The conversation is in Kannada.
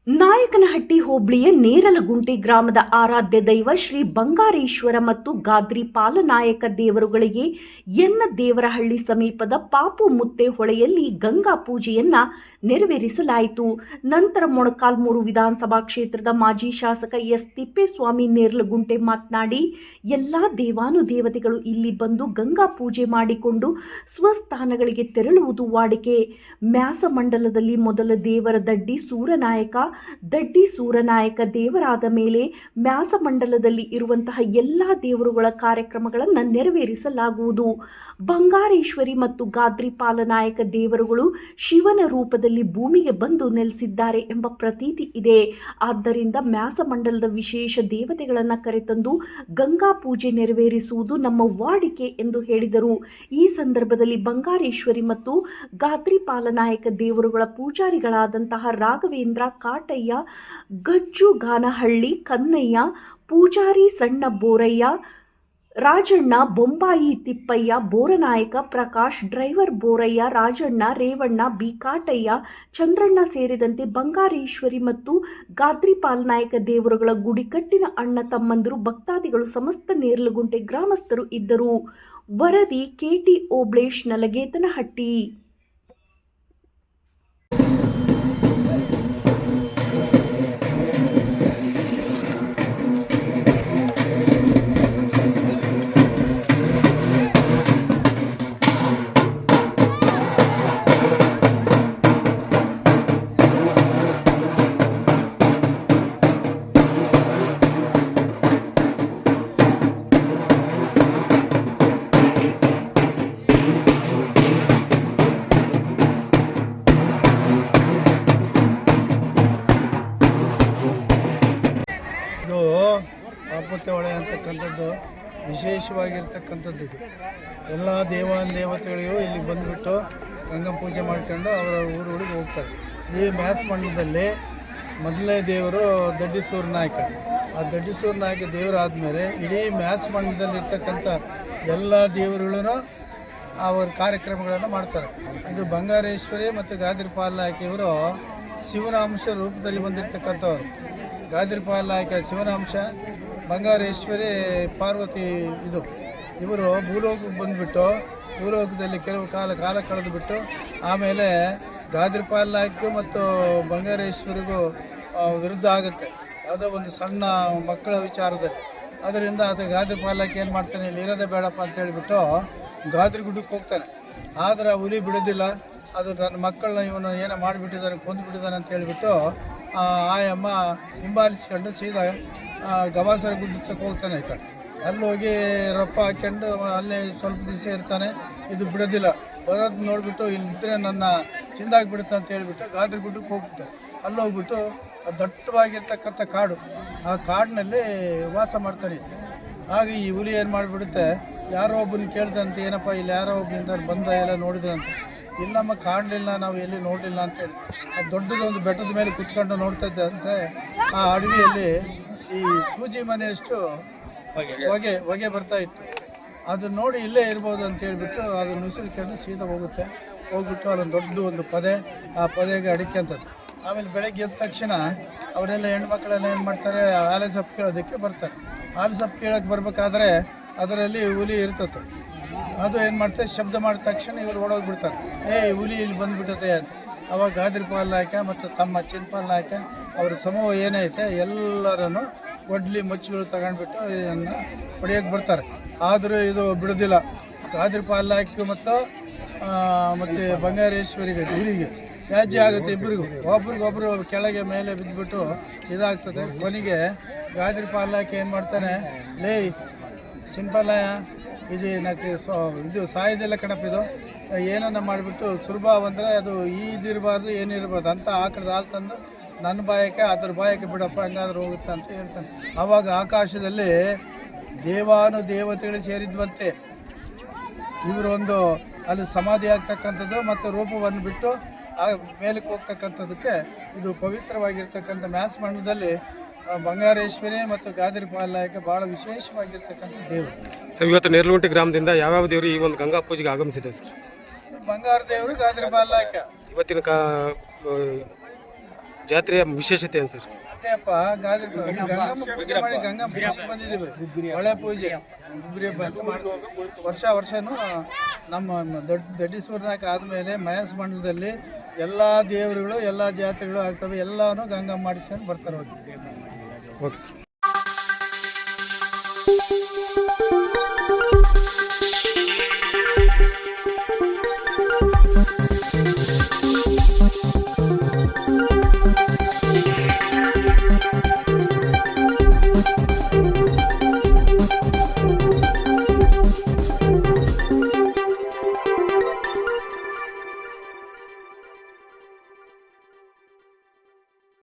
ನಾಯಕನಹಟ್ಟಿ ಹೋಬಳಿಯ ನೇರಲಗುಂಟೆ ಗ್ರಾಮದ ಆರಾಧ್ಯ ದೈವ ಶ್ರೀ ಬಂಗಾರೇಶ್ವರ ಮತ್ತು ಗಾದ್ರಿ ಪಾಲನಾಯಕ ದೇವರುಗಳಿಗೆ ಯನ್ನದೇವರಹಳ್ಳಿ ಸಮೀಪದ ಪಾಪು ಮುತ್ತೆ ಹೊಳೆಯಲ್ಲಿ ಗಂಗಾ ಪೂಜೆಯನ್ನ ನೆರವೇರಿಸಲಾಯಿತು. ನಂತರ ಮೊಳಕಾಲ್ಮೂರು ವಿಧಾನಸಭಾ ಕ್ಷೇತ್ರದ ಮಾಜಿ ಶಾಸಕ ಎಸ್ ತಿಪ್ಪೇಸ್ವಾಮಿ ನೇರಲಗುಂಟೆ ಮಾತನಾಡಿ, ಎಲ್ಲಾ ದೇವಾನುದೇವತೆಗಳು ಇಲ್ಲಿ ಬಂದು ಗಂಗಾ ಪೂಜೆ ಮಾಡಿಕೊಂಡು ಸ್ವಸ್ಥಾನಗಳಿಗೆ ತೆರಳುವುದು ವಾಡಿಕೆ. ಮ್ಯಾಸಮಂಡಲದಲ್ಲಿ ಮೊದಲ ದೇವರ ದಡ್ಡಿ ಸೂರನಾಯಕ ದೇವರಾದ ಮೇಲೆ ಮ್ಯಾಸಮಂಡಲದಲ್ಲಿ ಇರುವಂತಹ ಎಲ್ಲ ದೇವರುಗಳ ಕಾರ್ಯಕ್ರಮಗಳನ್ನು ನೆರವೇರಿಸಲಾಗುವುದು. ಬಂಗಾರೇಶ್ವರಿ ಮತ್ತು ಗಾದ್ರಿ ಪಾಲನಾಯಕ ದೇವರುಗಳು ಶಿವನ ರೂಪದಲ್ಲಿ ಭೂಮಿಗೆ ಬಂದು ನೆಲೆಸಿದ್ದಾರೆ ಎಂಬ ಪ್ರತೀತಿ ಇದೆ. ಆದ್ದರಿಂದ ಮ್ಯಾಸಮಂಡಲದ ವಿಶೇಷ ದೇವತೆಗಳನ್ನು ಕರೆತಂದು ಗಂಗಾ ಪೂಜೆ ನೆರವೇರಿಸುವುದು ನಮ್ಮ ವಾಡಿಕೆ ಎಂದು ಹೇಳಿದರು. ಈ ಸಂದರ್ಭದಲ್ಲಿ ಬಂಗಾರೇಶ್ವರಿ ಮತ್ತು ಗಾದ್ರಿ ಪಾಲನಾಯಕ ದೇವರುಗಳ ಪೂಜಾರಿಗಳಾದಂತಹ ರಾಘವೇಂದ್ರ ಕಾಟಯ್ಯ, ಗಜ್ಜು ಗಾನಹಳ್ಳಿ, ಕನ್ನಯ್ಯ, ಪೂಜಾರಿ ಸಣ್ಣ ಬೋರಯ್ಯ, ರಾಜಣ್ಣ, ಬೊಂಬಾಯಿ ತಿಪ್ಪಯ್ಯ, ಬೋರನಾಯಕ, ಪ್ರಕಾಶ್, ಡ್ರೈವರ್ ಬೋರಯ್ಯ, ರಾಜಣ್ಣ, ರೇವಣ್ಣ, ಬಿ ಕಾಟಯ್ಯ, ಚಂದ್ರಣ್ಣ ಸೇರಿದಂತೆ ಬಂಗಾರೇಶ್ವರಿ ಮತ್ತು ಗಾದ್ರಿ ಪಾಲನಾಯಕ ದೇವರುಗಳ ಗುಡಿಕಟ್ಟಿನ ಅಣ್ಣ ತಮ್ಮಂದಿರು, ಭಕ್ತಾದಿಗಳು, ಸಮಸ್ತ ನೇರಲಗುಂಟೆ ಗ್ರಾಮಸ್ಥರು ಇದ್ದರು. ವರದಿ ಕೆಟಿ ಓಬ್ಳೇಶ್, ನಲಗೇತನಹಟ್ಟಿ. ಪಾಪುತ್ತೆ ಹೊಳೆ ಅಂತಕ್ಕಂಥದ್ದು ವಿಶೇಷವಾಗಿರ್ತಕ್ಕಂಥದ್ದು. ಇದು ಎಲ್ಲ ದೇವತೆಗಳಿಗೂ ಇಲ್ಲಿ ಬಂದುಬಿಟ್ಟು ಗಂಗಾ ಪೂಜೆ ಮಾಡ್ಕೊಂಡು ಅವರ ಊರಿಗೆ ಹೋಗ್ತಾರೆ. ಈ ಮ್ಯಾಸಮಂಡಲದಲ್ಲಿ ಮೊದಲನೇ ದೇವರು ದಡ್ಡಿ ಸೂರನಾಯಕ. ಆ ದಡ್ಡಿ ಸೂರನಾಯಕ ದೇವರಾದಮೇಲೆ ಇಡೀ ಮ್ಯಾಸಮಂಡಲದಲ್ಲಿರ್ತಕ್ಕಂಥ ಎಲ್ಲ ದೇವರುಗಳೂ ಅವರ ಕಾರ್ಯಕ್ರಮಗಳನ್ನು ಮಾಡ್ತಾರೆ. ಇದು ಬಂಗಾರೇಶ್ವರಿ ಮತ್ತು ಗಾದ್ರಿ ಪಾಲನಾಯಕಿಯವರು ಶಿವನ ಅಂಶ ರೂಪದಲ್ಲಿ ಬಂದಿರತಕ್ಕಂಥವ್ರು. ಗಾದ್ರಿ ಪಾಲನಾಯಕ ಶಿವನ ಅಂಶ, ಬಂಗಾರೇಶ್ವರಿ ಪಾರ್ವತಿ. ಇವರು ಭೂಲೋಕಕ್ಕೆ ಬಂದುಬಿಟ್ಟು ಭೂಲೋಕದಲ್ಲಿ ಕೆಲವು ಕಾಲ ಕಳೆದುಬಿಟ್ಟು ಆಮೇಲೆ ಗಾದ್ರಿ ಪಾಲನಾಯಕ ಮತ್ತು ಬಂಗಾರೇಶ್ವರಿಗೂ ವಿರುದ್ಧ ಆಗುತ್ತೆ. ಯಾವುದೋ ಒಂದು ಸಣ್ಣ ಮಕ್ಕಳ ವಿಚಾರದಲ್ಲಿ. ಅದರಿಂದ ಅದು ಗಾದ್ರಿ ಪಾಲನಾಯಕ ಏನು ಮಾಡ್ತಾನೆ, ಇಲ್ಲಿ ಇರೋದೇ ಬೇಡಪ್ಪ ಅಂತ ಹೇಳಿಬಿಟ್ಟು ಗಾದ್ರಿ ಗುಡ್ಡಕ್ಕೆ ಹೋಗ್ತಾನೆ. ಆದರೆ ಹುಲಿ ಬಿಡೋದಿಲ್ಲ. ಅದು ನನ್ನ ಮಕ್ಕಳನ್ನ ಇವನು ಏನೋ ಮಾಡಿಬಿಟ್ಟಿದ್ದಾನೆ, ಕೊಂದುಬಿಟ್ಟಿದ್ದಾನೆ ಅಂತ ಹೇಳಿಬಿಟ್ಟು ಆಯಮ್ಮ ಹಿಂಬಾಲಿಸ್ಕೊಂಡು ಸೀದಾ ಗವಾಸರ ಗುಡ್ಡಕ್ಕೆ ಹೋಗ್ತಾನೆ. ಆಯ್ತಾ ಅಲ್ಲಿ ಹೋಗಿ ರೊಪ್ಪ ಹಾಕ್ಕೊಂಡು ಅಲ್ಲೇ ಸ್ವಲ್ಪ ದಿವಸ ಇರ್ತಾನೆ. ಇದು ಬಿಡೋದಿಲ್ಲ. ಬರೋದು ನೋಡಿಬಿಟ್ಟು ಇಲ್ಲಿದ್ದರೆ ನನ್ನ ತಿಂದಾಗಿಬಿಡುತ್ತೆ ಅಂತ ಹೇಳಿಬಿಟ್ಟು ಗಾದ್ರಿ ಗುಡ್ಡಕ್ಕೆ ಹೋಗ್ಬಿಟ್ಟು ಅಲ್ಲಿ ಹೋಗ್ಬಿಟ್ಟು ದಟ್ಟವಾಗಿರ್ತಕ್ಕಂಥ ಕಾಡು, ಆ ಕಾಡಿನಲ್ಲಿ ವಾಸ ಮಾಡ್ತಾನೆ. ಹಾಗೆ ಈ ಹುಲಿ ಏನು ಮಾಡಿಬಿಡುತ್ತೆ, ಯಾರೋ ಒಬ್ಬನ ಕೇಳ್ದಂತೆ, ಏನಪ್ಪ ಇಲ್ಲಿ ಯಾರೋ ಒಬ್ಬನಿಂದ ಬಂದ ಎಲ್ಲ ನೋಡಿದೆ ಅಂತ. ಇಲ್ಲಮ್ಮ ಕಾಣಲಿಲ್ಲ, ನಾವು ಎಲ್ಲಿ ನೋಡಲಿಲ್ಲ ಅಂತೇಳಿ ಅದು ದೊಡ್ಡದೊಂದು ಬೆಟ್ಟದ ಮೇಲೆ ಕುತ್ಕೊಂಡು ನೋಡ್ತಾ ಇದ್ದಂತೆ ಆ ಅಡವಿಯಲ್ಲಿ ಈ ಸೂಜಿ ಮನೆಯಷ್ಟು ಹೊಗೆ ಬರ್ತಾ ಇತ್ತು. ಅದನ್ನ ನೋಡಿ ಇಲ್ಲೇ ಇರ್ಬೋದು ಅಂತ ಹೇಳ್ಬಿಟ್ಟು ಅದನ್ನು ನುಸುಳ್ಕೊಂಡು ಸೀದಾ ಹೋಗ್ಬಿಟ್ಟು ಅಲ್ಲೊಂದು ದೊಡ್ಡ ಒಂದು ಪೊದೆ, ಆ ಪೊದೆಗೆ ಅಡಿಕೆಂಥದ್ದು. ಆಮೇಲೆ ಬೆಳಗ್ಗೆ ಎದ್ದ ತಕ್ಷಣ ಅವರೆಲ್ಲ ಹೆಣ್ಮಕ್ಳೆಲ್ಲ ಏನು ಮಾಡ್ತಾರೆ, ಆಲೆ ಸೊಪ್ಪು ಕೇಳೋದಕ್ಕೆ ಬರ್ತಾರೆ. ಆಲೆ ಸೊಪ್ಪು ಕೇಳೋಕ್ಕೆ ಬರಬೇಕಾದ್ರೆ ಅದರಲ್ಲಿ ಹುಲಿ ಇರ್ತದೆ. ಅದು ಏನು ಮಾಡ್ತಾರೆ, ಶಬ್ದ ಮಾಡಿದ ತಕ್ಷಣ ಇವರು ಓಡೋಗ್ಬಿಡ್ತಾರೆ. ಹುಲಿ ಇಲ್ಲಿ ಬಂದುಬಿಟ್ಟತೆ ಅಂತ. ಅವಾಗ ಗಾದ್ರಿ ಪಾಲನಾಯಕ ಮತ್ತು ತಮ್ಮ ಚಿನ್ನಪಾಲನಾಯಕ ಅವರ ಸಮೂಹ ಏನೈತೆ ಎಲ್ಲರನ್ನು ಒಡ್ಲಿ ಮಚ್ಚುಗಳು ತಗೊಂಡ್ಬಿಟ್ಟು ಇದನ್ನು ಹೊಡೆಯೋಕ್ಕೆ ಬರ್ತಾರೆ. ಆದರೂ ಇದು ಬಿಡೋದಿಲ್ಲ. ಗಾದ್ರಿ ಪಾಲನಾಯಕ ಮತ್ತು ಬಂಗಾರೇಶ್ವರಿಗೆ ಊರಿಗೆ ವ್ಯಾಜ್ಯ ಆಗುತ್ತೆ. ಇಬ್ಬರಿಗೂ ಒಬ್ರಿಗೊಬ್ರು ಕೆಳಗೆ ಮೇಲೆ ಬಿದ್ದುಬಿಟ್ಟು ಇದಾಗ್ತದೆ. ಕೊನೆಗೆ ಗಾದ್ರಿ ಪಾಲನಾಯಕ ಏನು ಮಾಡ್ತಾನೆ, ಲೇ ಚಿನ್ನಪಾಲಯ, ಇದು ಸಾಯೋದಿಲ್ಲ ಕಣಪ್ಪ, ಇದು ಏನನ್ನ ಮಾಡಿಬಿಟ್ಟು ಸುಲಭ ಅಂದರೆ ಅದು ಇದಿರಬಾರ್ದು ಏನಿರಬಾರ್ದು ಅಂತ ಆಕಳದ ಹಾಲು ತಂದು ನನ್ನ ಬಾಯಕ್ಕೆ ಅದ್ರ ಬಾಯಕ್ಕೆ ಬಿಡಪ್ಪ ಹಂಗಾದ್ರೆ ಹೋಗುತ್ತೆ ಅಂತ ಹೇಳ್ತಾನೆ. ಆವಾಗ ಆಕಾಶದಲ್ಲಿ ದೇವಾನು ದೇವತೆಗಳು ಸೇರಿದ್ವಂತೆ. ಇವರು ಒಂದು ಅಲ್ಲಿ ಸಮಾಧಿ ಆಗ್ತಕ್ಕಂಥದ್ದು ಮತ್ತು ರೂಪವನ್ನು ಬಿಟ್ಟು ಆ ಮೇಲಕ್ಕೆ ಹೋಗ್ತಕ್ಕಂಥದ್ದಕ್ಕೆ ಇದು ಪವಿತ್ರವಾಗಿರ್ತಕ್ಕಂಥ ಮ್ಯಾಸ್ ಮಂಡಲದಲ್ಲಿ ಬಂಗಾರೇಶ್ವರಿ ಮತ್ತು ಗಾದಿರಿ ಪಾಲನಾಯಕ ಭಾಳ ವಿಶೇಷವಾಗಿರ್ತಕ್ಕಂಥ ದೇವರು. ಸರ್, ಇವತ್ತು ನೇರಲಗುಂಟೆ ಗ್ರಾಮದಿಂದ ಯಾವ್ಯಾವ ದೇವರು ಈ ಒಂದು ಗಂಗಾ ಪೂಜೆಗೆ ಆಗಮಿಸಿದೆ ಸರ್? ಬಂಗಾರ ದೇವರು, ಗಾದಿರಿ ಪಾಲನಾಯಕ. ಇವತ್ತಿನ ಜಾತ್ರೆಯ ವಿಶೇಷತೆ ಏನು ಸರ್? ಅದೇಪ್ಪ, ಗಾದಿರಿ ಗಂಗಮ್ಮ ಪೂಜೆ ಮಾಡಿ ಗಂಗಮ್ಮ ಪೂಜೆ ಬಂದಿದ್ದೀವಿ. ಒಳ್ಳೆ ಪೂಜೆ ಗುಗ್ರಿ ವರ್ಷನೂ ನಮ್ಮ ದೊಡ್ಡೇಶ್ವರನಾಯಕ ಆದಮೇಲೆ ಮಹೇಶ್ ಮಂಡಲದಲ್ಲಿ ಎಲ್ಲ ದೇವರುಗಳು ಎಲ್ಲ ಜಾತ್ರೆಗಳು ಆಗ್ತವೆ. ಎಲ್ಲನೂ ಗಂಗಮ್ಮ ಮಾಡಿಸ್ಕೊಂಡು ಬರ್ತಾರೆ. Okay sir.